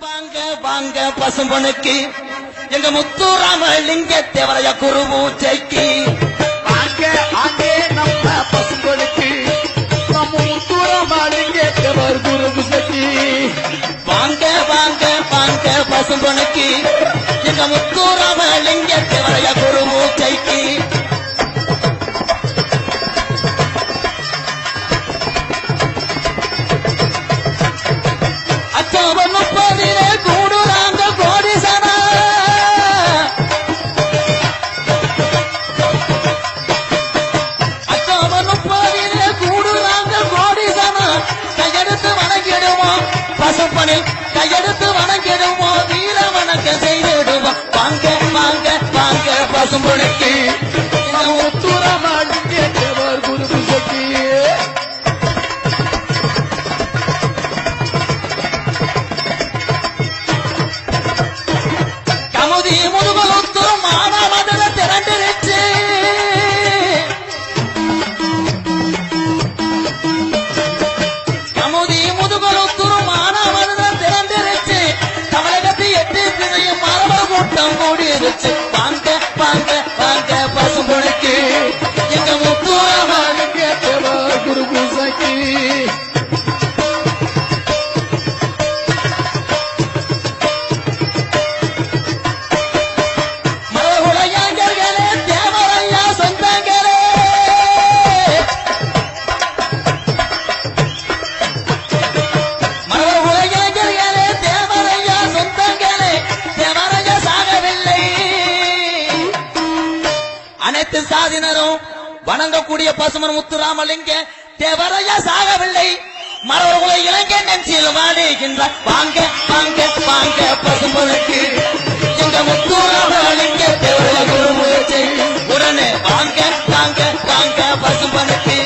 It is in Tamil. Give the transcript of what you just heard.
வாங்க வாங்க பசும்பொனுக்கு எங்க முத்துராமலிங்க தேவரைய குரு பூஜைக்கு வாங்க அங்கே நம்ம பசும்பொனுக்கு நம்ம முத்துராமலிங்க தேவர் குரு பூஜைக்கு வாங்க வாங்க வாங்க பசும்பொனுக்கு எங்க முத்துராமலிங்க தேவரைய குரு பூஜைக்கு அச்சவன் 30 கூடுறாங்க கோடிசனா அச்சவன் 30 கூடுறாங்க கோடிசனா கையெடுத்து வணங்கிடுவோம் பசுப்பனில் கையெடுத்து வணங்கிடுவோம் வீர வணக்கம் செய்திடுவோம் வாங்க வாங்க வாங்க பசும்பொனுக்கு முத்துராமலிங்க தேவர் குரு பூஜைக்கு கமுதி முதுகொலுத்து மானாமதுர திரண்டிருச்சு கமுதி முதுகொலுத்து மானாமதுர திரண்டிருச்சு தமிழகத்தை 8 திசையும் மரபு கூட்டம் கூடிருச்சு வாங்க வாங்க வாங்க பசும்பொனுக்கு எங்க முத்துராமலிங்க தேவர் குரு பூஜைக்கு மரபுடையாங்கர்களே தேவரையா சொந்தங்களே மரபுடையாங்கர்களே தேவரையா சொந்தங்களே தேவரையா சாகவில்லை அனைத்து சாதியினரும் வணங்கக்கூடிய பசுமன் முத்துராமலிங்க தேவரையா சாகவில்லை மரபுகளை இளைஞர் நெஞ்சில் வாடுகின்றார் வாங்க வாங்க வாங்க பசும்பொனுக்கு எங்க முத்துராமலிங்க தேவரையா குரு பூஜை உடனே வாங்க வாங்க வாங்க பசும்பொனுக்கு